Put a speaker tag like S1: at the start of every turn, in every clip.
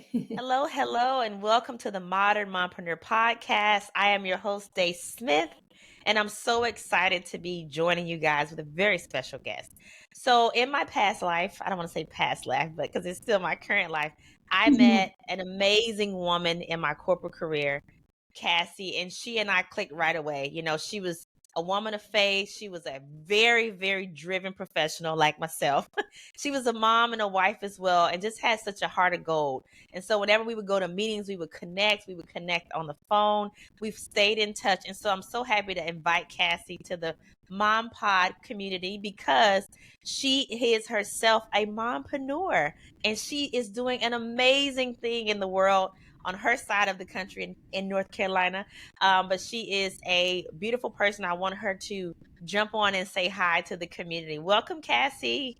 S1: Hello, hello, and welcome to the Modern Mompreneur Podcast. I am your host, Day Smith, and I'm so excited to be joining you guys with a very special guest. So, in my past life, I don't want to say past life, but because it's still my current life, I met an amazing woman in my corporate career, Cassie, and she and I clicked right away. She was a woman of faith. She was a very, very driven professional like myself. She was a mom and a wife as well, and just had such a heart of gold. And so whenever we would go to meetings, we would connect. We would connect on the phone. We've stayed in touch. And so I'm so happy to invite Cassie to the Mom Pod community because she is herself a mompreneur and she is doing an amazing thing in the world on her side of the country in North Carolina. But she is a beautiful person. I want her to jump on and say hi to the community. Welcome, Cassie.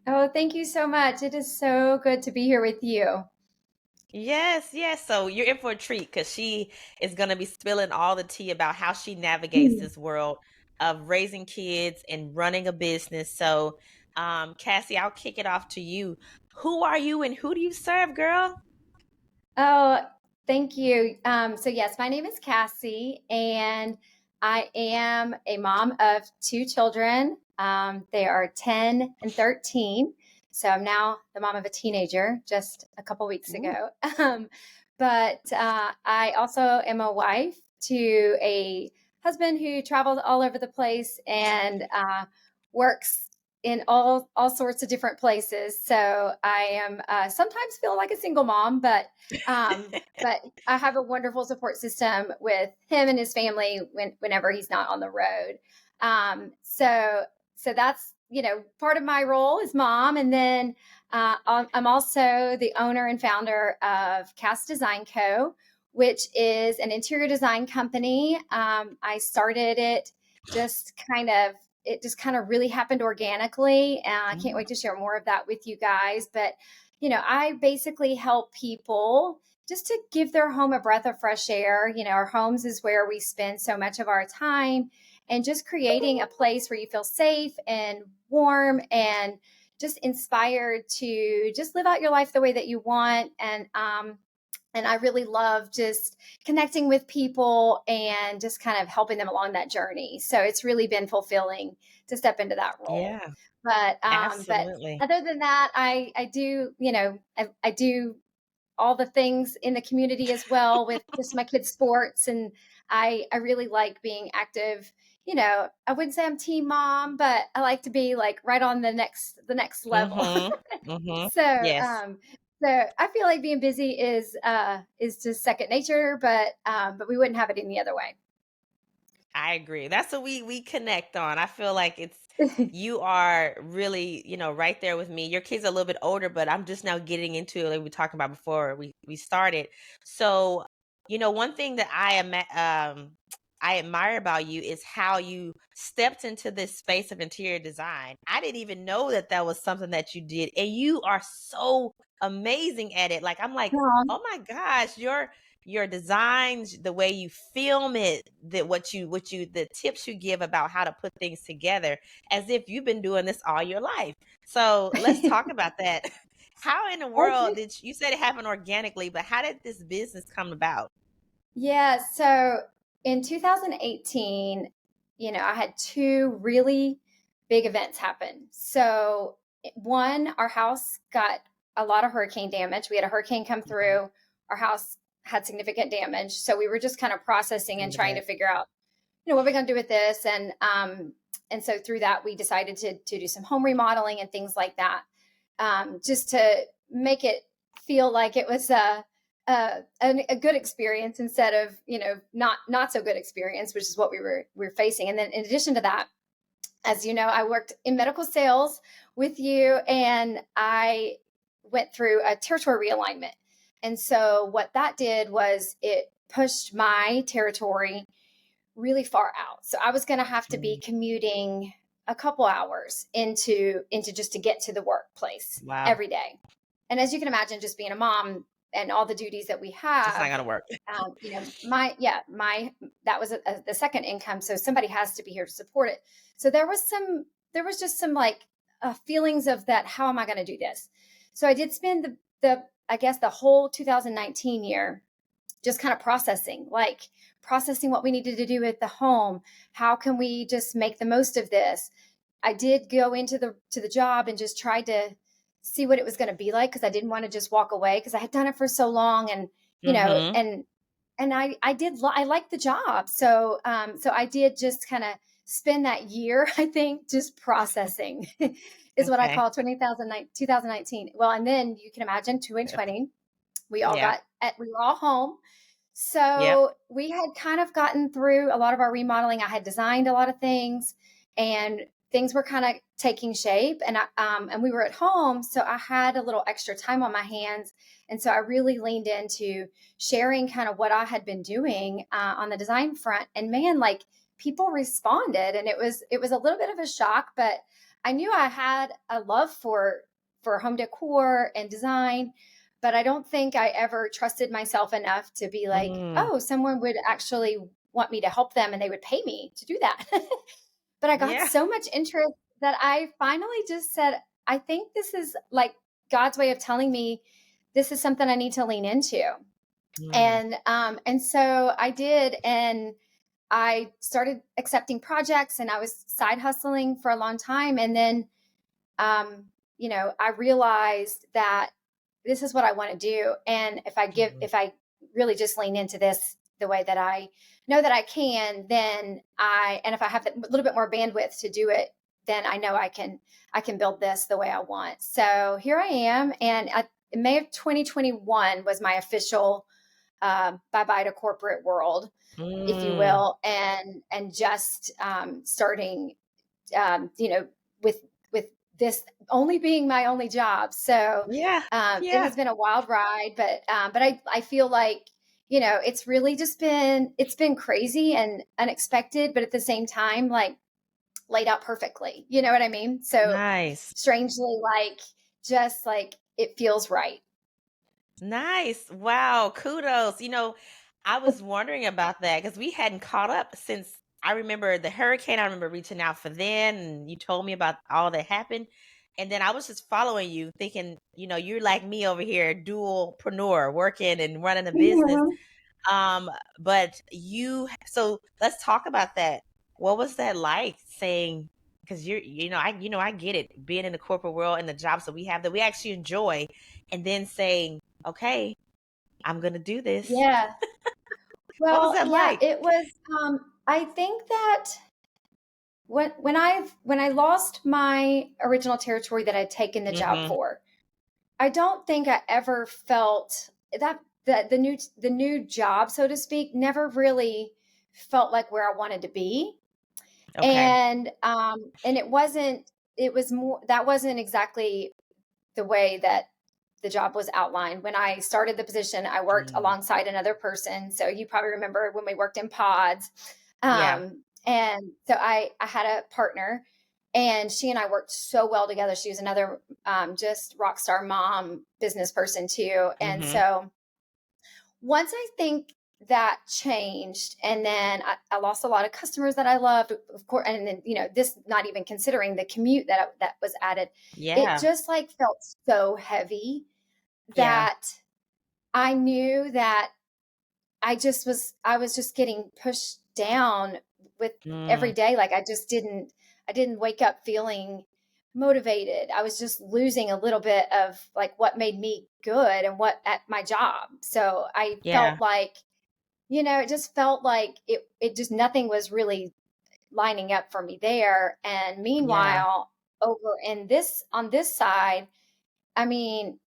S2: Oh, thank you so much. It is so good to be here with you.
S1: Yes, yes. So you're in for a treat because she is going to be spilling all the tea about how she navigates this world of raising kids and running a business. So, Cassie, I'll kick it off to you. Who are you and who do you serve, girl?
S2: Oh, thank you. So yes, my name is Cassie, and I am a mom of two children. They are 10 and 13. So I'm now the mom of a teenager just a couple weeks
S1: Ooh.
S2: ago. But I also am a wife to a husband who travels all over the place and works in all sorts of different places. So I am sometimes feel like a single mom, but I have a wonderful support system with him and his family whenever he's not on the road. So that's part of my role as mom, and then I'm also the owner and founder of CASS Design Co., which is an interior design company. I started it just kind of it just kind of really happened organically. And I can't wait to share more of that with you guys. But, I basically help people just to give their home a breath of fresh air. Our homes is where we spend so much of our time, and just creating a place where you feel safe and warm and just inspired to just live out your life the way that you want. And I really love just connecting with people and just kind of helping them along that journey. So it's really been fulfilling to step into that role.
S1: Yeah,
S2: But
S1: absolutely.
S2: other than that, I do, I do all the things in the community as well with just my kids' sports. And I really like being active. I wouldn't say I'm team mom, but I like to be like right on the next level.
S1: Mm-hmm. Mm-hmm.
S2: So,
S1: Yes.
S2: um, so I feel like being busy is just second nature, but we wouldn't have it any other way.
S1: I agree. That's what we connect on. I feel like you are really, right there with me. Your kids are a little bit older, but I'm just now getting into it like we were talking about before we started. So, one thing that I admire about you is how you stepped into this space of interior design. I didn't even know that that was something that you did, and you are so amazing at it. Like I'm like,
S2: Um,
S1: "Oh my gosh, your designs, the way you film it, that what you the tips you give about how to put things together as if you've been doing this all your life." So let's talk about that. How in the world
S2: okay.
S1: did you said it happened organically, but how did this business come about?
S2: Yeah. So in 2018, I had two really big events happen. So, one, our house got a lot of hurricane damage. We had a hurricane come
S1: Mhm.
S2: through. Our house had significant damage. So we were just kind of processing and
S1: Remember
S2: trying to
S1: that.
S2: figure out, what we're going to do with this. And so through that, we decided to do some home remodeling and things like that, just to make it feel like it was a good experience instead of not so good experience, which is what we were facing. And then in addition to that, as you know, I worked in medical sales with you, and I went through a territory realignment. And so what that did was it pushed my territory really far out. So I was going to have to be
S1: Mm.
S2: commuting a couple hours into just to get to the workplace
S1: Wow.
S2: every day. And as you can imagine, just being a mom and all the duties that we
S1: Just not
S2: have,
S1: gonna work.
S2: my that was the second income, so somebody has to be here to support it. So there was just some like feelings of that. How am I going to do this? So I did spend the I guess the whole 2019 year, just kind of processing what we needed to do at the home. How can we just make the most of this? I did go into the job and just tried to see what it was going to be like, because I didn't want to just walk away, because I had done it for so long. And
S1: Mm-hmm.
S2: and I liked the job. So I did just kind of spend that year, I think, just processing is what I
S1: Okay.
S2: call 2019. Well, and then you can imagine 2020,
S1: Yeah.
S2: we were all home.
S1: Yep.
S2: So we had kind of gotten through a lot of our remodeling. I had designed a lot of things, and things were kind of taking shape, and we were at home. So I had a little extra time on my hands. And so I really leaned into sharing kind of what I had been doing on the design front. And man, like, people responded, and it was a little bit of a shock, but I knew I had a love for home decor and design, but I don't think I ever trusted myself enough to be like,
S1: Mm.
S2: oh, someone would actually want me to help them and they would pay me to do that. But I got
S1: Yeah.
S2: so much interest that I finally just said, I think this is like God's way of telling me this is something I need to lean into.
S1: Mm.
S2: And so I did, and I started accepting projects, and I was side hustling for a long time. And then um, I realized that this is what I want to do. And
S1: Mhm.
S2: if I really just lean into this the way that I know that I can, and if I have a little bit more bandwidth to do it, then I know I can build this the way I want. So here I am. And in May of 2021 was my official bye bye to corporate world, if you
S1: Mm.
S2: will, and just starting you know, with this only being my only job. So
S1: Yeah.
S2: it
S1: Yeah.
S2: has been a wild ride, but I feel like, it's really just it's been crazy and unexpected, but at the same time, like, laid out perfectly. You know what I mean? So
S1: Nice.
S2: strangely, like, just like it feels right.
S1: Nice. Wow. Kudos. I was wondering about that because we hadn't caught up since I remember the hurricane. I remember reaching out for then, and you told me about all that happened. And then I was just following you, thinking, you're like me over here, dualpreneur, working and running a business.
S2: Mhm.
S1: Um, but so let's talk about that. What was that like saying, because I get it, being in the corporate world and the jobs that we have that we actually enjoy, and then saying, okay, I'm gonna do this.
S2: Yeah.
S1: What was
S2: Well,
S1: that
S2: yeah,
S1: like?
S2: it was. I think that when I lost my original territory that I'd taken the job
S1: Mm-hmm.
S2: for, I don't think I ever felt that the new job, so to speak, never really felt like where I wanted to be.
S1: Okay.
S2: And it was more, that wasn't exactly the way that the job was outlined. When I started the position, I worked
S1: Mm.
S2: alongside another person. So you probably remember when we worked in pods.
S1: Yeah.
S2: And so I had a partner, and she and I worked so well together. She was another just rock star mom, business person too. And
S1: Mm-hmm.
S2: so once I think that changed, and then I lost a lot of customers that I loved, of course, and then this, not even considering the commute that was added, it
S1: Yeah.
S2: just like felt so heavy
S1: Yeah.
S2: that I knew that I was just getting pushed down with
S1: Mm.
S2: every day. Like, I didn't wake up feeling motivated. I was just losing a little bit of like what made me good and what at my job. So I
S1: Yeah.
S2: felt like, it just felt like it just, nothing was really lining up for me there. And
S1: Yeah.
S2: meanwhile, over in this on this side, I mean,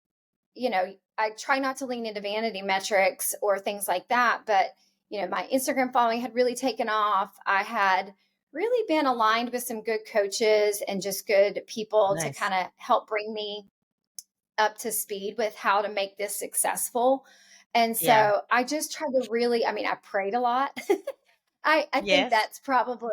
S2: I try not to lean into vanity metrics or things like that, but my Instagram following had really taken off. I had really been aligned with some good coaches and just good people to
S1: Nice.
S2: kind of help bring me up to speed with how to make this successful. And
S1: Yeah.
S2: so I just tried to really, I mean, I prayed a lot. I think
S1: Yes.
S2: that's probably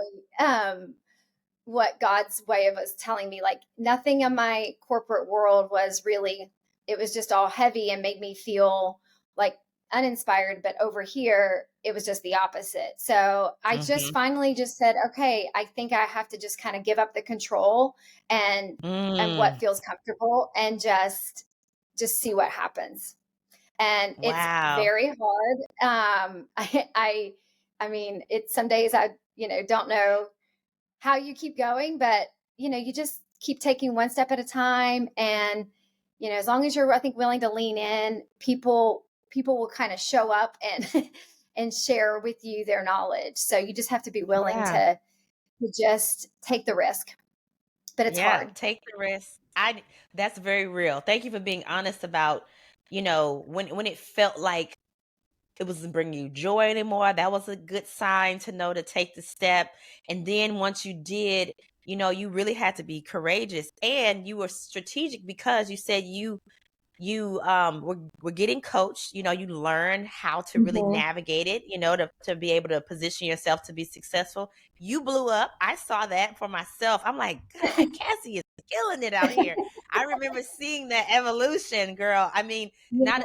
S2: what God's way of us telling me, like, nothing in my corporate world was really, it was just all heavy and made me feel like uninspired. But over here, it was just the opposite. So I just
S1: Mm-hmm.
S2: finally just said, okay, I think I have to just kind of give up the control and
S1: Mm.
S2: what feels comfortable, and just see what happens. and it's
S1: Wow.
S2: very hard. I mean, it's some days I, don't know how you keep going, but you just keep taking one step at a time. And, as long as you're, I think, willing to lean in, people will kind of show up and, and share with you their knowledge. So you just have to be willing
S1: Yeah.
S2: to just take the risk, but it's
S1: Yeah.
S2: hard.
S1: Take the risk. That's very real. Thank you for being honest about, when it felt like it wasn't bringing you joy anymore. That was a good sign to know to take the step. And then once you did, you really had to be courageous, and you were strategic because you said were getting coached. You learn how to really
S2: Mhm.
S1: navigate it, to be able to position yourself to be successful. You blew up. I saw that for myself. I'm like, God, Cassie is killing it out here. I remember seeing that evolution, girl. I mean,
S2: Yeah.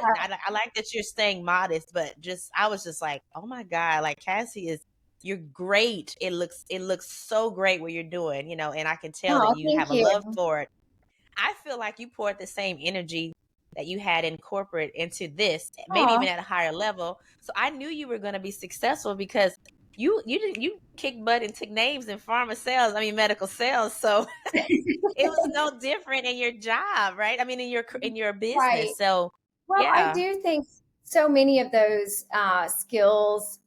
S1: I like that you're staying modest, but I was just like, oh my God, like Cassie is, you're great. It looks so great what you're doing, and I can tell that
S2: Oh,
S1: you
S2: thank
S1: have a
S2: you.
S1: love for it. I feel like you poured the same energy that you had in corporate into this, maybe even
S2: Oh.
S1: at a higher level. So I knew you were going to be successful because you kicked butt and took names in pharma sales. I mean medical sales. So it was no different in your job, right? I mean in your
S2: Right.
S1: business. So
S2: Well, I
S1: yeah.
S2: do think so many of those skills,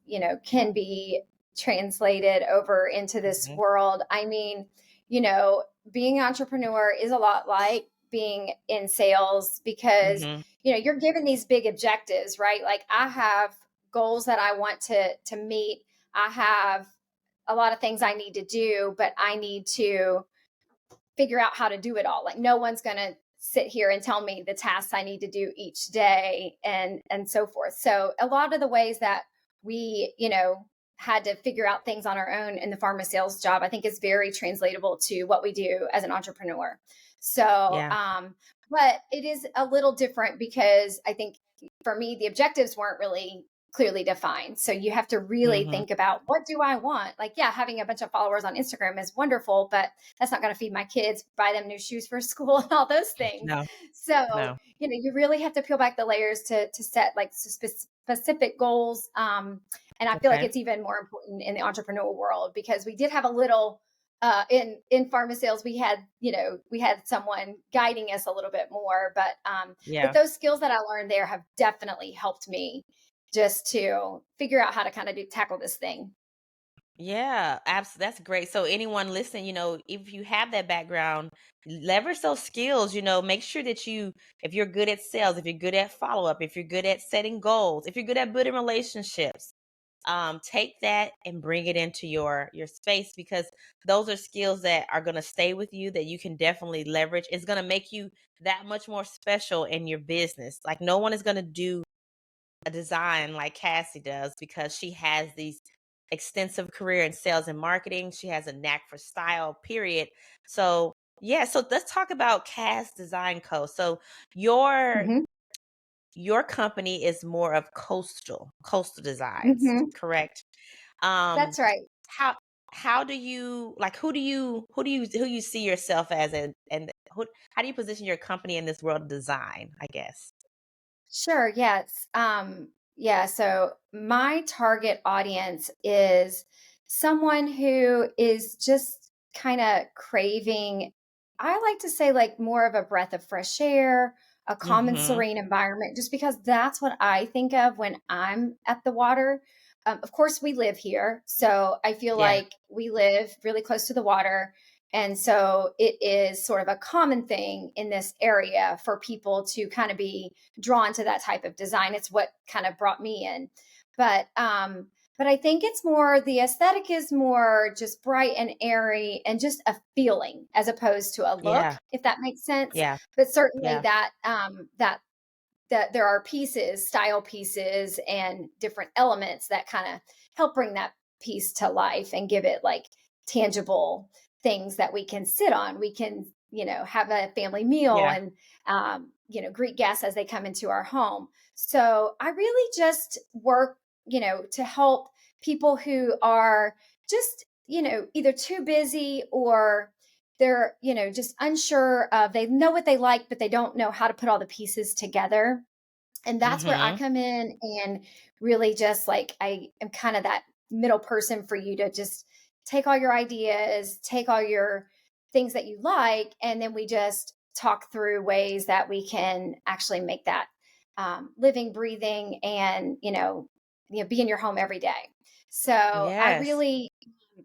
S2: can be translated over into this
S1: Hmm.
S2: world. I mean, being an entrepreneur is a lot like being in sales because,
S1: Hmm.
S2: you're given these big objectives, right? Like I have goals that I want to meet. I have a lot of things I need to do, but I need to figure out how to do it all. Like no one's going to sit here and tell me the tasks I need to do each day and so forth. So a lot of the ways that we, had to figure out things on our own in the pharma sales job, I think is very translatable to what we do as an entrepreneur. So,
S1: Yeah.
S2: but it is a little different because I think for me, the objectives weren't really clearly defined. So you have to really
S1: Hmm.
S2: think about what do I want? Like, yeah, having a bunch of followers on Instagram is wonderful, but that's not going to feed my kids, buy them new shoes for school and all those things.
S1: No.
S2: So,
S1: No.
S2: you really have to peel back the layers to set like specific goals. And I feel like
S1: Okay.
S2: it's even more important in the entrepreneurial world because we did have a little in pharma sales, we had someone guiding us a little bit more, but
S1: Yeah.
S2: those skills that I learned there have definitely helped me just to figure out how to kind of tackle this thing.
S1: Yeah, absolutely. That's great. So anyone listening, if you have that background, leverage those skills, make sure that if you're good at sales, if you're good at follow up, if you're good at setting goals, if you're good at building relationships, take that and bring it into your space, because those are skills that are going to stay with you, that you can definitely leverage. It's going to make you that much more special in your business. Like no one is going to do a design like Cassie does because she has these extensive career in sales and marketing. She has a knack for style, period. So, yeah, so let's talk about CASS Design Co. So, your
S2: Hmm.
S1: your company is more of coastal designs,
S2: Hmm.
S1: correct? Um
S2: That's right.
S1: how how do you like who you see yourself as, and how do you position your company in this world of design, I guess?
S2: Sure. Yes. Yeah. So my target audience is someone who is just kind of craving, I like to say, like more of a breath of fresh air, a calm and
S1: Mhm.
S2: serene environment, just because that's what I think of when I'm at the water. Of course, we live here. So I feel
S1: Yeah.
S2: like we live really close to the water. And so it is sort of a common thing in this area for people to kind of be drawn to that type of design. It's what kind of brought me in. But I think it's more the aesthetic is more just bright and airy and just a feeling as opposed to a look,
S1: Yeah.
S2: if that makes sense.
S1: Yeah.
S2: But certainly
S1: Yeah.
S2: that there are pieces, style pieces and different elements that kind of help bring that piece to life and give it like tangible things that we can sit on. We can, have a family meal
S1: Yeah.
S2: and, greet guests as they come into our home. So I really just work, to help people who are just, either too busy or they're, just unsure of, they know what they like, but they don't know how to put all the pieces together. And that's where I
S1: Mhm.
S2: come in and really just like I am kind of that middle person for you to just take all your ideas, take all your things that you like, and then we just talk through ways that we can actually make that living, breathing, and be in your home every day. So
S1: Yes.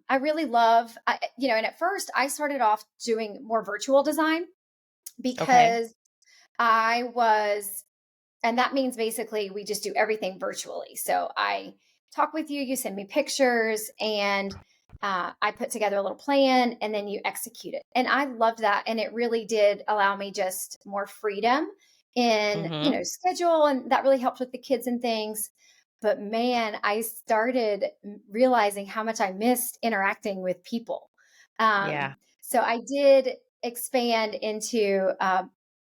S2: I really love, and at first I started off doing more virtual design
S1: Okay.
S2: because I was and that means basically we just do everything virtually. So I talk with you, you send me pictures, and I put together a little plan and then you execute it. And I loved that. And it really did allow me just more freedom in,
S1: Mhm.
S2: schedule. And that really helped with the kids and things. But man, I started realizing how much I missed interacting with people.
S1: Yeah.
S2: So I did expand into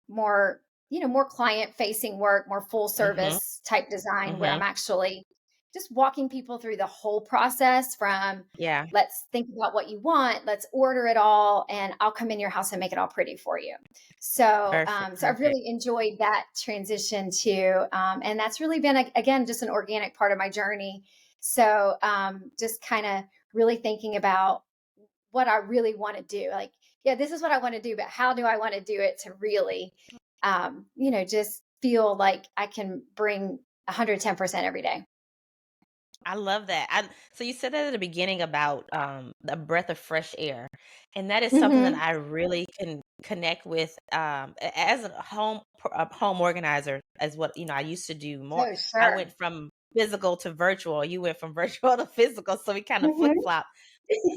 S2: more more client facing work, more full
S1: Mhm.
S2: service type design where I'm
S1: Mhm.
S2: actually just walking people through the whole process from
S1: Yeah.
S2: let's think about what you want, let's order it all, and I'll come in your house and make it all pretty for you. So,
S1: Perfect.
S2: so I've
S1: Perfect.
S2: really enjoyed that transition too, and that's really been again just an organic part of my journey. So, just kind of really thinking about what I really want to do. Like, yeah, this is what I want to do, but how do I want to do it to really, just feel like I can bring 110% every day.
S1: I love that. So you said that at the beginning about a breath of fresh air, and that is something that
S2: Mm-hmm.
S1: I really can connect with as a home organizer. As what I used to do more.
S2: Oh,
S1: I
S2: sure.
S1: went from physical to virtual. You went from virtual to physical, so we kind of flip
S2: Mm-hmm.
S1: flop.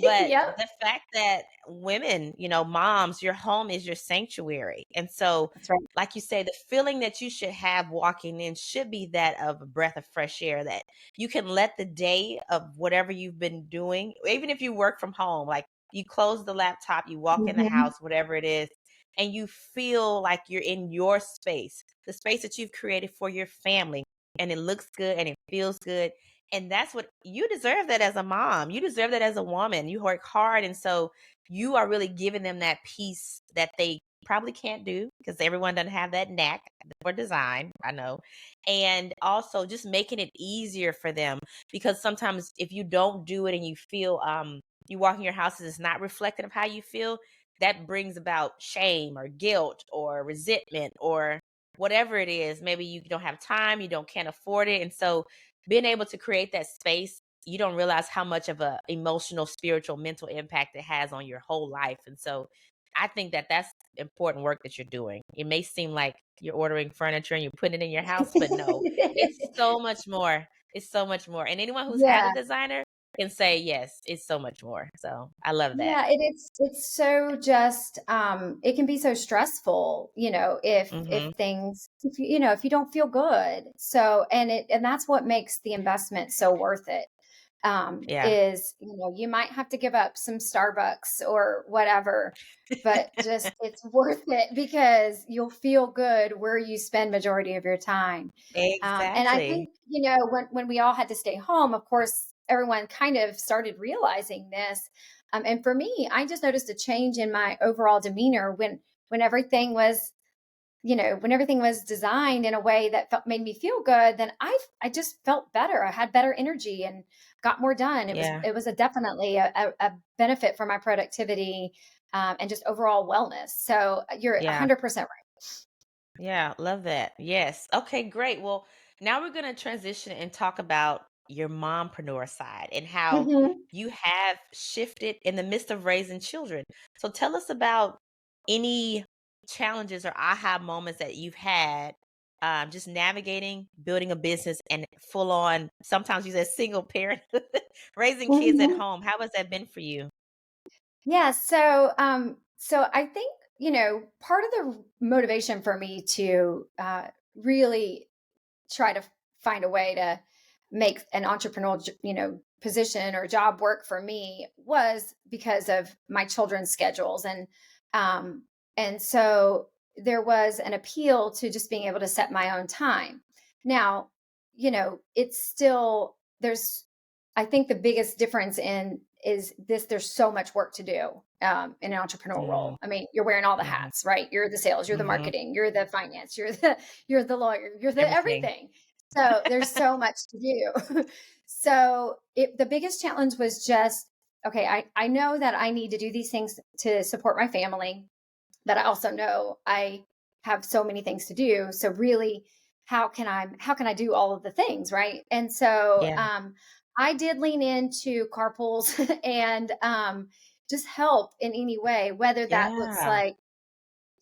S1: But
S2: Yep.
S1: the fact that women, moms, your home is your sanctuary. And so,
S2: That's right.
S1: like you say, the feeling that you should have walking in should be that of a breath of fresh air, that you can let the day of whatever you've been doing, even if you work from home, like you close the laptop, you walk in the
S2: Mm-hmm.
S1: house, whatever it is, and you feel like you're in your space, the space that you've created for your family, and it looks good and it feels good. And that's what you deserve, that as a mom. You deserve that as a woman. You work hard. And so you are really giving them that piece that they probably can't do because everyone doesn't have that knack for design. I know. And also just making it easier for them, because sometimes if you don't do it and you feel, you walk in your house and it's not reflective of how you feel, that brings about shame or guilt or resentment or whatever it is. Maybe you don't have time, you don't can't afford it. And so being able to create that space, you don't realize how much of a emotional, spiritual, mental impact it has on your whole life. And so I think that that's important work that you're doing. It may seem like you're ordering furniture and you're putting it in your house, but no, it's so much more. It's so much more. And anyone who's had a
S2: Yeah.
S1: designer can say, yes, it's so much more. So I love that.
S2: Yeah, it's so just it can be so stressful, if
S1: Hmm.
S2: things if you don't feel good. So and that's what makes the investment so worth it.
S1: Yeah.
S2: Is you might have to give up some Starbucks or whatever, but just it's worth it because you'll feel good where you spend majority of your time. And I
S1: Exactly.
S2: think when we all had to stay home, of course, everyone kind of started realizing this. And for me, I just noticed a change in my overall demeanor when everything was when everything was designed in a way that made me feel good, then I just felt better. I had better energy and got more done.
S1: Yeah.
S2: It was definitely a benefit for my productivity and just overall wellness. So you're
S1: Yeah.
S2: 100%
S1: Yeah, love that. Yes. Okay, great. Well, now we're going to transition and talk about your mompreneur side and
S2: right.
S1: how you have shifted in the midst of raising children. So tell us about any challenges or aha moments that you've had, just navigating, building a business, and full on, sometimes you said single parent, raising kids at
S2: Mhm.
S1: home. How has that been for you?
S2: Yeah, so I think, part of the motivation for me to really try to find a way to make an entrepreneurial, position or job work for me was because of my children's schedules um and so there was an appeal to just being able to set my own time. Now, it's still there's I think the biggest difference in is this, there's so much work to do in an entrepreneurial
S1: Mm,
S2: role. I mean, you're wearing all the
S1: mhm,
S2: hats, right? You're the sales, you're the
S1: mhm.
S2: marketing, you're the finance, you're the lawyer, you're the
S1: Everything.
S2: everything. So there's so much to do. So the biggest challenge was just, okay, I know that I need to do these things to support my family, but I also know I have so many things to do. So really, how can I do all of the things, right? And so
S1: Yeah,
S2: I did lean into carpools and just help in any way, whether that looks
S1: yeah.
S2: like,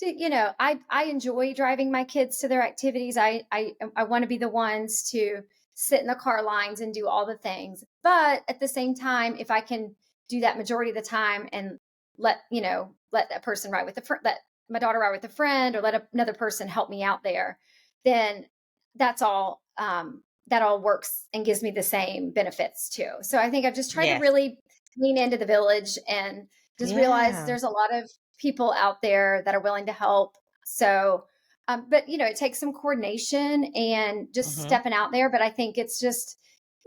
S2: I enjoy driving my kids to their activities. I want to be the ones to sit in the car lines and do all the things. But at the same time, if I can do that majority of the time and let that person ride with let my daughter ride with a friend, or let another person help me out there, then that's all that all works and gives me the same benefits too. So I think I've just tried to
S1: Yes.
S2: really lean into the village and just realize
S1: Yeah.
S2: there's a lot of people out there that are willing to help. So, but it takes some coordination and just
S1: Mhm,
S2: stepping out there. But I think it's just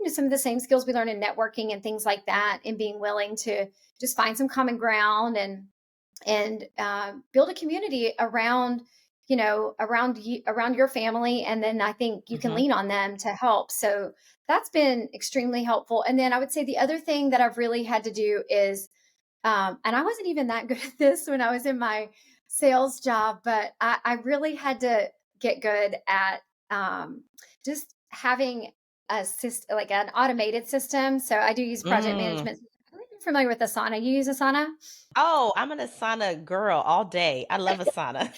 S2: some of the same skills we learn in networking and things like that, and being willing to just find some common ground and build a community around around your family, and then I think you can
S1: mhm,
S2: lean on them to help. So that's been extremely helpful. And then I would say the other thing that I've really had to do is and I wasn't even that good at this when I was in my sales job, but I really had to get good at just having a system, like an automated system. So I do use project
S1: mm.
S2: management. I'm not even familiar with Asana. You use Asana?
S1: Oh, I'm an Asana girl all day. I love Asana.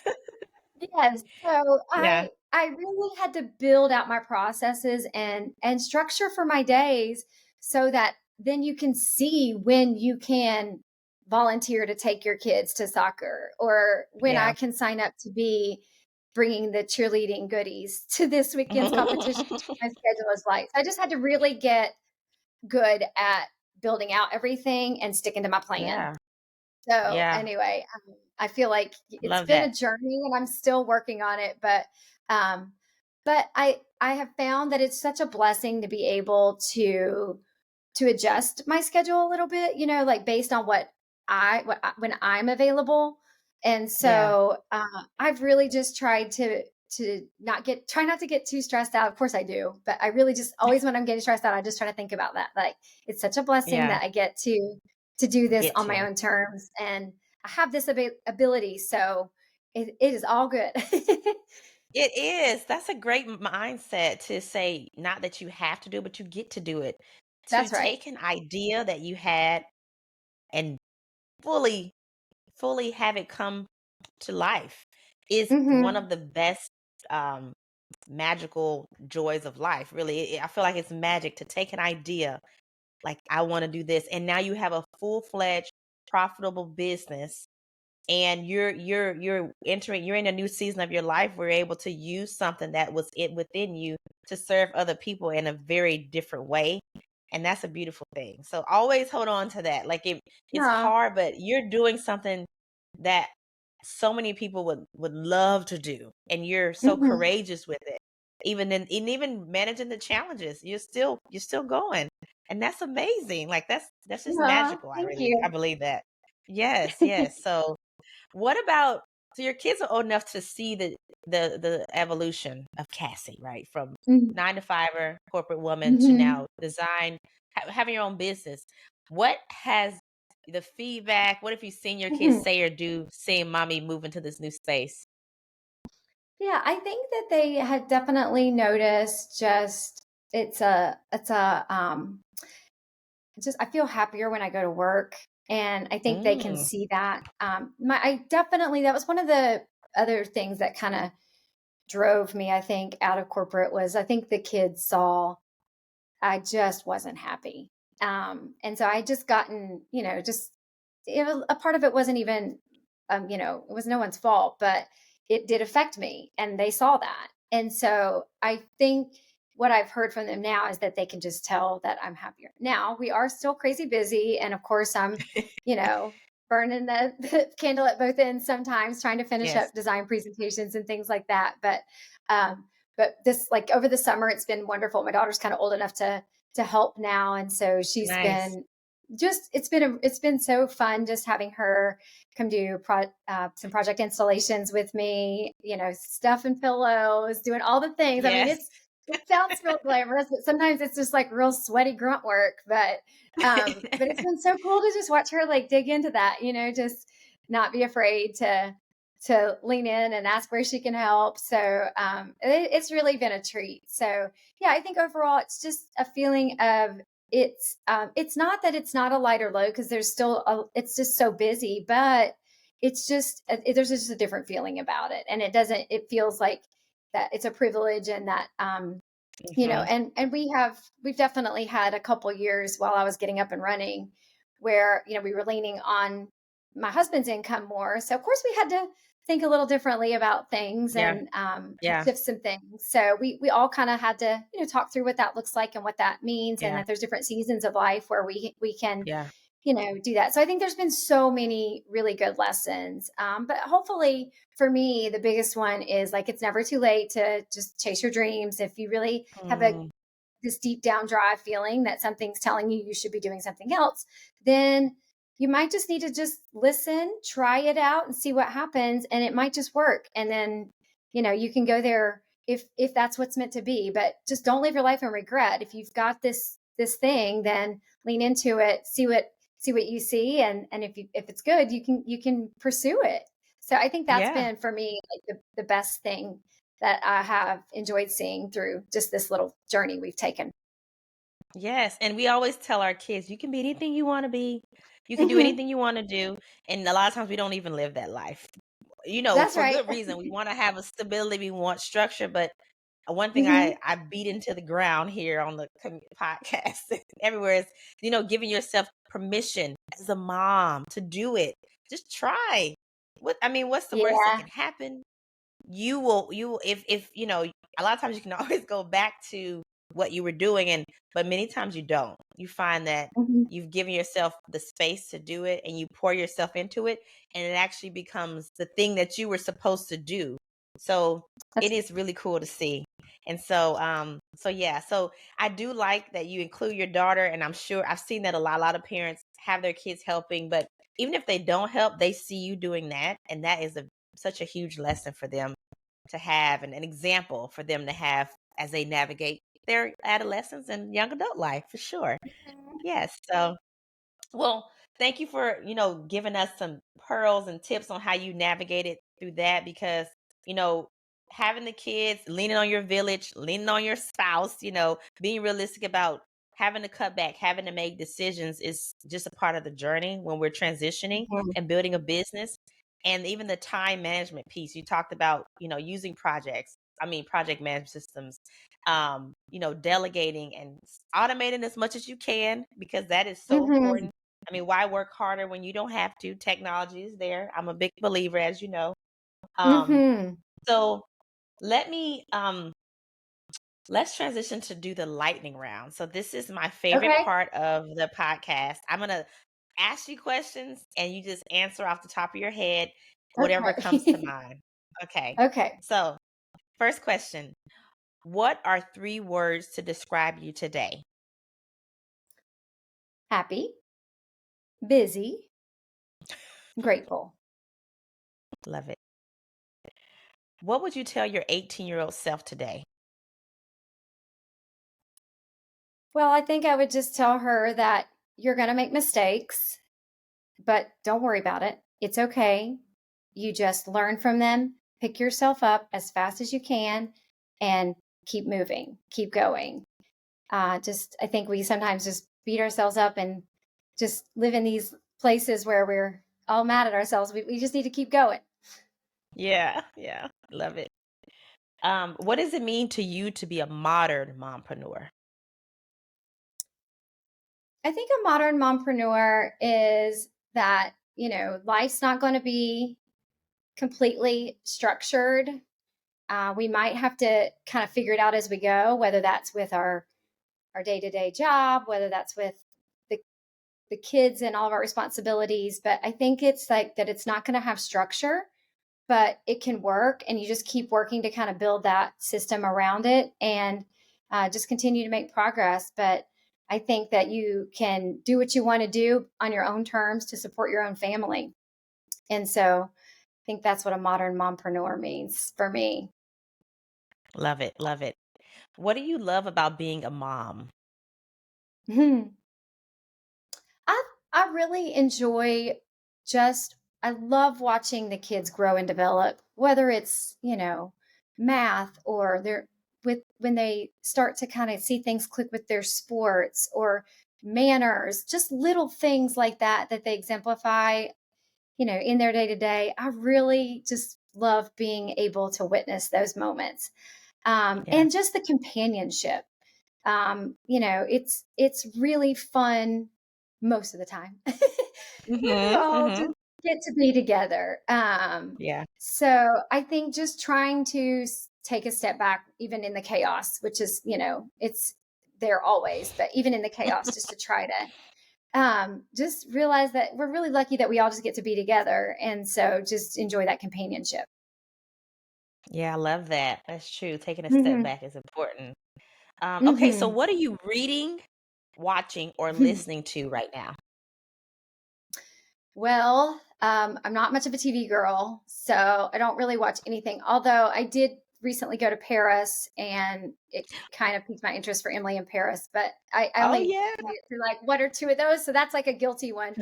S2: Yes. So
S1: Yeah.
S2: I really had to build out my processes and structure for my days, so that then you can see when you can volunteer to take your kids to soccer, or when I
S1: Yeah.
S2: can sign up to be bringing the cheerleading goodies to this weekend's competition. My schedule is light. So I just had to really get good at building out everything and sticking to my plan.
S1: Yeah.
S2: So
S1: Yeah.
S2: anyway, I feel like it's
S1: Love
S2: been
S1: that.
S2: a journey and I'm still working on it, um, but I have found that it's such a blessing to be able to adjust my schedule a little bit, like based on when I'm available. And
S1: Yeah.
S2: so I've really just tried to try not to get too stressed out. Of course I do, but I really just always, when I'm getting stressed out, I just try to think about that. Like, it's such a blessing
S1: Yeah.
S2: that I get to do this
S1: Get
S2: on my
S1: to.
S2: own terms, and I have this ability. So it is all good.
S1: It is. That's a great mindset to say, not that you have to do, but you get to do it. To
S2: That's right.
S1: take an idea that you had and fully, fully have it come to life is one
S2: Hmm.
S1: of the best um, magical joys of life. Really, I feel like it's magic to take an idea like I want to do this, and now you have a full fledged, profitable business and you're in a new season of your life where you're able to use something that was it within you to serve other people in a very different way, and that's a beautiful thing. So always hold on to that. Like it's
S2: Yeah.
S1: hard, but you're doing something that so many people would love to do, and you're so
S2: Hmm.
S1: courageous with it. Even managing the challenges, you're still going, and that's amazing. Like that's just
S2: Yeah.
S1: magical.
S2: Thank
S1: I
S2: you.
S1: believe that. Yes, yes. So what about, so your kids are old enough to see the evolution of Cassie, right? From
S2: Hmm.
S1: 9 to 5er corporate woman to
S2: Hmm.
S1: now having your own business. What has the feedback? What have you seen your kids
S2: Hmm.
S1: say or do seeing mommy move into this new space?
S2: Yeah, I think that they had definitely noticed, just just I feel happier when I go to work, and I think they can
S1: Mm,
S2: see that. I definitely, that was one of the other things that kind of drove me, I think, out of corporate, was I think the kids saw I just wasn't happy. And so I just gotten, just a part of it wasn't even, it was no one's fault, but it did affect me, and they saw that. And so I think what I've heard from them now is that they can just tell that I'm happier. Now we are still crazy busy, and of course I'm, you know, burning the candle at both ends sometimes, trying to finish
S1: yes,
S2: up design presentations and things like that. But this, like, over the summer, it's been wonderful. My daughter's kind of old enough to help now, and so she's
S1: nice.
S2: been just it's been so fun just having her come do some project installations with me, stuffing pillows, doing all the things. I mean,
S1: Yes.
S2: it sounds real glamorous, but sometimes it's just like real sweaty grunt work. But it's been so cool to just watch her like dig into that, just not be afraid to lean in and ask where she can help. So it's really been a treat. So yeah, I think overall it's just a feeling of it's not that it's not a lighter load because it's just so busy, but it's just there's just a different feeling about it, and it feels like that it's a privilege, and that
S1: Mhm.
S2: and we've definitely had a couple years while I was getting up and running where, we were leaning on my husband's income more. So of course we had to think a little differently about things
S1: Yeah.
S2: and
S1: Yeah.
S2: shift some things. So we all kind of had to, talk through what that looks like and what that means, and
S1: Yeah.
S2: that there's different seasons of life where we can
S1: Yeah.
S2: do that. So I think there's been so many really good lessons. But hopefully for me, the biggest one is like, it's never too late to just chase your dreams. If you really have
S1: Mm,
S2: this deep down drive feeling that something's telling you you should be doing something else, then you might just need to just listen, try it out and see what happens. And it might just work. And then, you can go there if that's what's meant to be, but just don't live your life in regret. If you've got this thing, then lean into it, see what you see, and if it's good, you can pursue it. So I think that's
S1: yeah.
S2: been for me like the best thing that I have enjoyed seeing through just this little journey we've taken.
S1: Yes. And we always tell our kids, you can be anything you want to be. You can do
S2: Hmm.
S1: anything you want to do. And a lot of times we don't even live that life.
S2: That's
S1: For
S2: right.
S1: good reason. We want to have a stability, we want structure, but one thing
S2: Hmm.
S1: I beat into the ground here on the podcast everywhere is, giving yourself permission as a mom to do it. Just try. What's the worst that
S2: Yeah.
S1: can happen? If a lot of times you can always go back to what you were doing, but many times you don't. You find that
S2: Hmm.
S1: you've given yourself the space to do it and you pour yourself into it, and it actually becomes the thing that you were supposed to do. So it
S2: That's
S1: is really cool to see. And so yeah, so I do like that you include your daughter, and I'm sure I've seen that a lot of parents have their kids helping, but even if they don't help, they see you doing that, and that is such a huge lesson for them to have, and an example for them to have as they navigate their adolescence and young adult life, for sure. Yes. So, well, thank you for, giving us some pearls and tips on how you navigated through that, because, you know, having the kids, leaning on your village, leaning on your spouse, being realistic about having to cut back, having to make decisions is just a part of the journey when we're transitioning
S2: Mhm.
S1: and building a business. And even the time management piece, you talked about, using project management systems, delegating and automating as much as you can, because that is so
S2: Mhm.
S1: important. Why work harder when you don't have to? Technology is there. I'm a big believer, as you know. Um,
S2: Mhm.
S1: so let me let's transition to do the lightning round. So this is my favorite
S2: Okay.
S1: part of the podcast. I'm gonna ask you questions and you just answer off the top of your head, whatever comes to
S2: Okay.
S1: mind. Okay.
S2: Okay.
S1: So first question. What are 3 words to describe you today?
S2: Happy, busy, grateful.
S1: Love it. What would you tell your 18-year-old self today?
S2: Well, I think I would just tell her that you're going to make mistakes, but don't worry about it. It's okay. You just learn from them, pick yourself up as fast as you can, and keep moving, keep going. I think we sometimes just beat ourselves up and just live in these places where we're all mad at ourselves. We just need to keep going.
S1: Yeah, yeah. Love it. What does it mean to you to be a modern mompreneur?
S2: I think a modern mompreneur is that, life's not going to be completely structured. We might have to kind of figure it out as we go, whether that's with our day-to-day job, whether that's with the the kids and all of our responsibilities. But I think it's like that it's not going to have structure, but it can work, and you just keep working to kind of build that system around it, and just continue to make progress. But I think that you can do what you want to do on your own terms to support your own family. And so I think that's what a modern mompreneur means for me.
S1: Love it. Love it. What do you love about being a mom?
S2: Mhm. I I really enjoy just I love watching the kids grow and develop, whether it's, math or they're with when they start to kind of see things click with their sports or manners, just little things like that that they exemplify, in their day to day. I really just love being able to witness those moments.
S1: Yeah.
S2: And just the companionship. It's really fun most of the time when we
S1: Mhm.
S2: all just
S1: Mhm.
S2: get to be together.
S1: Yeah.
S2: So I think just trying to take a step back, even in the chaos, which is, it's there always, but even in the chaos, just to try to just realize that we're really lucky that we all just get to be together. And so just enjoy that companionship.
S1: Yeah, I love that. That's true. Taking a step
S2: Hmm.
S1: back is important. Okay, so
S2: Hmm.
S1: what are you reading, watching, or listening to right now?
S2: Well, I'm not much of a TV girl, so I don't really watch anything. Although I did recently go to Paris, and it kind of piqued my interest for Emily in Paris. But I
S1: Oh
S2: only
S1: yeah.
S2: made it through like one or two of those, so that's like a guilty one.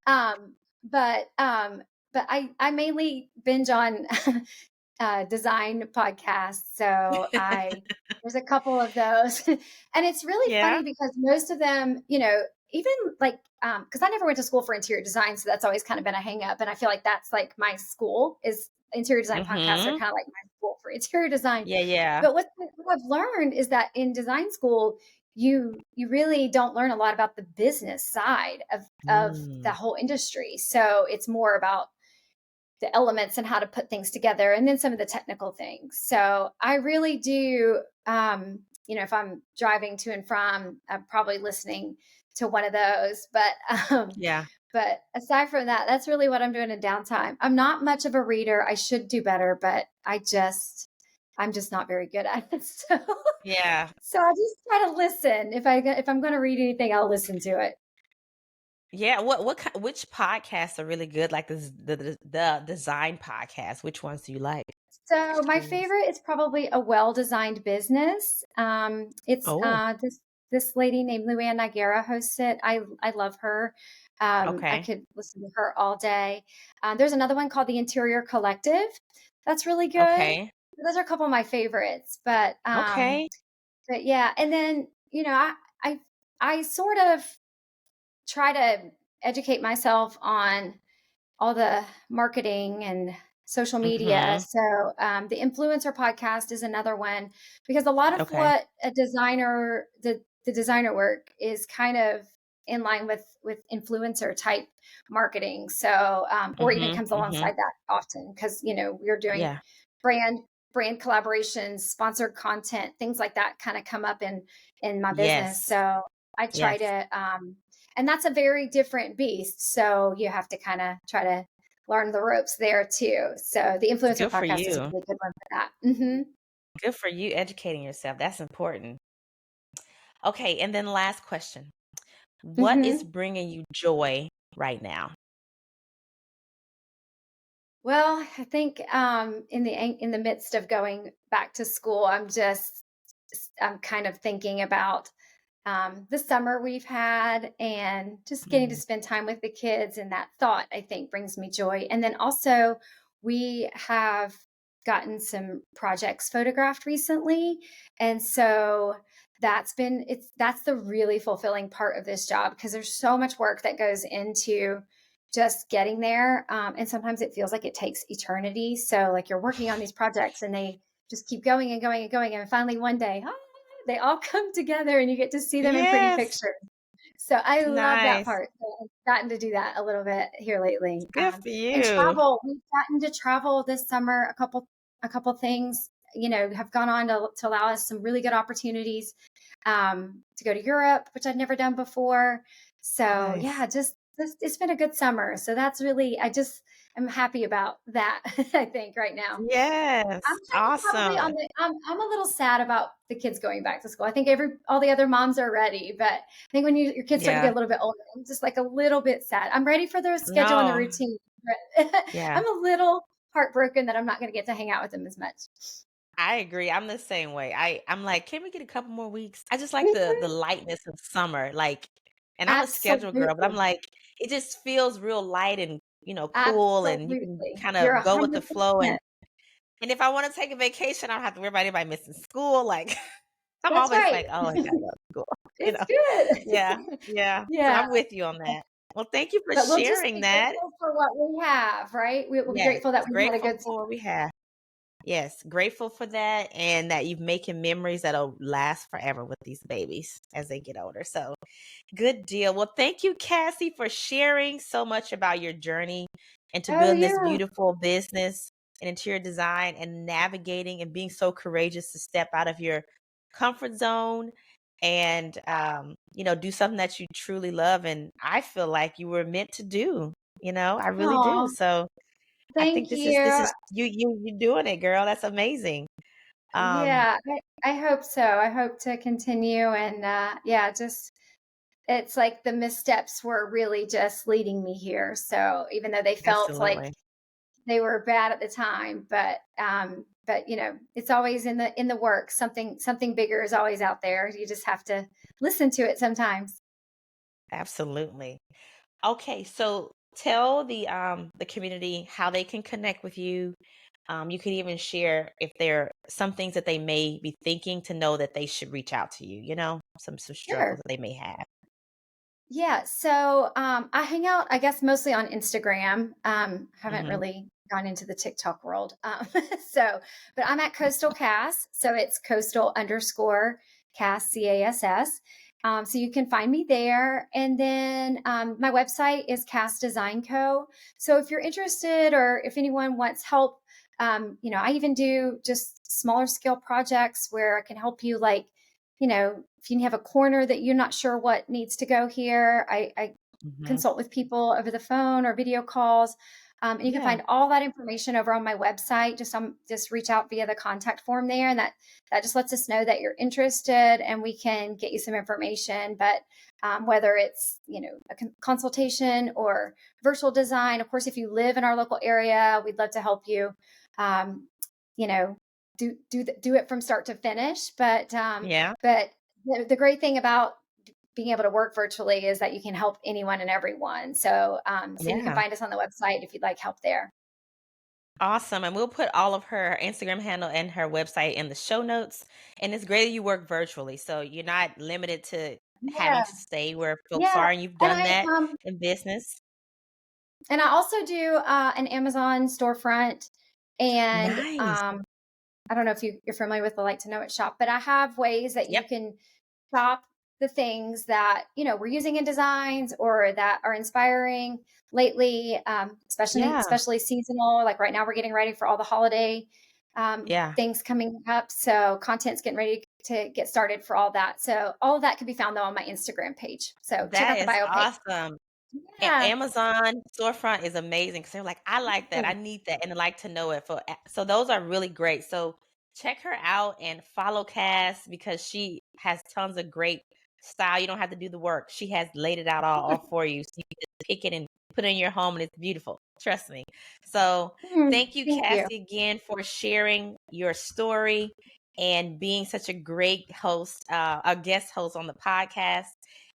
S2: Um, but um, but I mainly binge on design podcast. So there's a couple of those, and it's really
S1: Yeah.
S2: funny because most of them, even like because I never went to school for interior design, so that's always kind of been a hang up. And I feel like that's like my school is interior design podcasts are
S1: Mhm.
S2: kind of like my school for interior design.
S1: Yeah, yeah.
S2: But what I've learned is that in design school, you really don't learn a lot about the business side of the
S1: Mm.
S2: whole industry. So it's more about the elements and how to put things together and then some of the technical things. So I really do if I'm driving to and from, I'm probably listening to one of those.
S1: Yeah.
S2: But aside from that, that's really what I'm doing in downtime. I'm not much of a reader. I should do better, but I'm just not very good at it.
S1: Yeah.
S2: So I just try to listen. If I'm going to read anything, I'll listen to it.
S1: Yeah, which podcasts are really good? Like the design podcast. Which ones do you like?
S2: So
S1: Just
S2: my
S1: curious.
S2: favorite is probably A Well-Designed Business. It's
S1: Oh,
S2: this lady named Luann Nigera hosts it. I love her. I
S1: okay.
S2: could listen to her all day. There's another one called The Interior Collective. That's really good.
S1: Okay.
S2: Those are a couple of my favorites.
S1: Okay.
S2: But yeah, and then I I sort of try to educate myself on all the marketing and social media.
S1: Mhm.
S2: So the influencer podcast is another one because a lot of
S1: Okay.
S2: what a designer the designer work is kind of in line with influencer type marketing. So or even
S1: Mhm.
S2: comes
S1: Mhm.
S2: alongside that often because we're doing
S1: Yeah.
S2: brand brand collaborations, sponsored content, things like that kind of come up in my business.
S1: Yes.
S2: So I try
S1: Yes.
S2: to and that's a very different beast. So you have to kind of try to learn the ropes there too. So the influencer
S1: Good for
S2: podcast is a
S1: you.
S2: really good one for that. Hmm.
S1: Good for you educating yourself. That's important. Okay, and then last question. What is
S2: Hmm.
S1: bringing you joy right now?
S2: Well, I think in the midst of going back to school, I'm kind of thinking about the summer we've had and just getting to
S1: Mm.
S2: spend time with the kids. And that thought, I think, brings me joy. And then also, we have gotten some projects photographed recently. And so that's the really fulfilling part of this job because there's so much work that goes into just getting there. And sometimes it feels like it takes eternity. So, like, you're working on these projects and they just keep going and going and going. And finally, one day, they all come together and you get to see them in pretty
S1: Yes.
S2: pictures. So I love that
S1: Nice.
S2: part. So I've gotten to do that a little bit here lately.
S1: Good for
S2: And
S1: you.
S2: travel, we've gotten to travel this summer. A couple things, have gone on to allow us some really good opportunities to go to Europe, which I've never done before. So yeah,
S1: Nice.
S2: just it's been a good summer. So that's really, I'm happy about that. I think right now. I'm
S1: Yes.
S2: kind of probably
S1: Awesome.
S2: I'm a little sad about the kids going back to school. I think all the other moms are ready, but I think when your kids start to
S1: Yeah.
S2: get a little bit older, I'm just like a little bit sad. I'm ready for their schedule and the
S1: No.
S2: routine, but
S1: Yeah.
S2: I'm a little heartbroken that I'm not going to get to hang out with them as much.
S1: I agree. I'm the same way. I'm like, can we get a couple more weeks? I just like
S2: Me
S1: the
S2: too.
S1: lightness of summer. Like, and I'm a schedule girl, but I'm
S2: Absolutely.
S1: like, it just feels real light and cool, and you can
S2: Absolutely.
S1: kind
S2: You're
S1: of go with the flow.
S2: 100%.
S1: And if I want to take a vacation, I don't have to worry about anybody missing school. Like, I'm
S2: That's
S1: always
S2: right.
S1: like, oh, I gotta go to school. You
S2: It's
S1: know? Yeah,
S2: good.
S1: yeah. So
S2: Yeah.
S1: I'm with you on that. Well, thank you for
S2: But we'll just
S1: sharing
S2: be
S1: that.
S2: grateful for what we have, right? We'll be
S1: Yes,
S2: grateful that we had a
S1: grateful
S2: good
S1: for
S2: time.
S1: what we have. Yes, grateful for that, and that you've making memories that'll last forever with these babies as they get older. So good deal. Well, thank you, Cassie, for sharing so much about your journey into
S2: Oh,
S1: building this
S2: yeah.
S1: beautiful business in interior design and navigating and being so courageous to step out of your comfort zone and do something that you truly love. And I feel like you were meant to do. I really do.
S2: Aw,
S1: So I think
S2: thank
S1: this
S2: you.
S1: is you doing it, girl. That's amazing. Um,
S2: Yeah, I hope so. I hope to continue and yeah, just it's like the missteps were really just leading me here. So even though they felt like
S1: Absolutely.
S2: they were bad at the time, but it's always in the works. Something bigger is always out there. You just have to listen to it sometimes.
S1: Absolutely. Okay, so tell the community how they can connect with you. You could even share if there are some things that they may be thinking to know that they should reach out to you, some struggles
S2: Sure.
S1: that they may have.
S2: Yeah. So I hang out, I guess, mostly on Instagram. Haven't
S1: Hmm.
S2: really gone into the TikTok world. But I'm at Coastal Cass. So it's coastal underscore Cass, CASS. So you can find me there. And then my website is Cass Design Co. So if you're interested or if anyone wants help, I even do just smaller scale projects where I can help you, like, if you have a corner that you're not sure what needs to go here, I
S1: Hmm.
S2: consult with people over the phone or video calls. And you can
S1: Yeah,
S2: find all that information over on my website. Just reach out via the contact form there, and that just lets us know that you're interested, and we can get you some information. But whether it's a consultation or virtual design, of course, if you live in our local area, we'd love to help you. Um, you know, do it from start to finish.
S1: yeah,
S2: But the great thing about being able to work virtually is that you can help anyone and everyone. So you can
S1: yeah.
S2: find us on the website if you'd like help there.
S1: Awesome. And we'll put all of her Instagram handle and her website in the show notes. And it's great that you work virtually. So you're not limited to having
S2: Yeah,
S1: to stay where folks
S2: yeah.
S1: are, and you've
S2: And
S1: done that in business.
S2: I also do an Amazon storefront, and
S1: Nice.
S2: I don't know if you're familiar with the Like to Know It shop, but I have ways that
S1: Yep.
S2: you can shop the things that we're using in designs or that are inspiring lately,
S1: Yeah.
S2: especially seasonal. Like right now, we're getting ready for all the holiday
S1: Yeah.
S2: things coming up, so content's getting ready to get started for all that. So all of that can be found though on my Instagram page. So check
S1: That
S2: out the
S1: is
S2: bio page.
S1: awesome.
S2: Yeah.
S1: Amazon storefront is amazing because they're like, I like that. I need that. And I like to know it so those are really great. So check her out and follow Cass because she has tons of great style. You don't have to do the work. She has laid it out all for you. So you can just pick it and put it in your home and it's beautiful. Trust me. So thank you,
S2: Thank you.
S1: Cassie, again for sharing your story and being such a great host, a guest host on the podcast.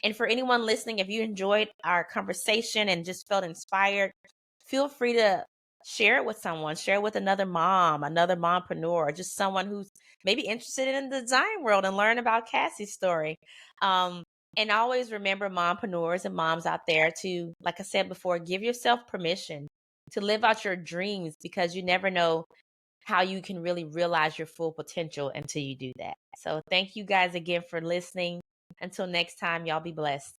S1: And for anyone listening, if you enjoyed our conversation and just felt inspired, feel free to share it with someone, share it with another mom, another mompreneur, or just someone who's maybe interested in the design world and learn about Cassie's story. Um, and always remember, mompreneurs and moms out there, to, like I said before, give yourself permission to live out your dreams because you never know how you can really realize your full potential until you do that. So thank you guys again for listening. Until next time, y'all be blessed.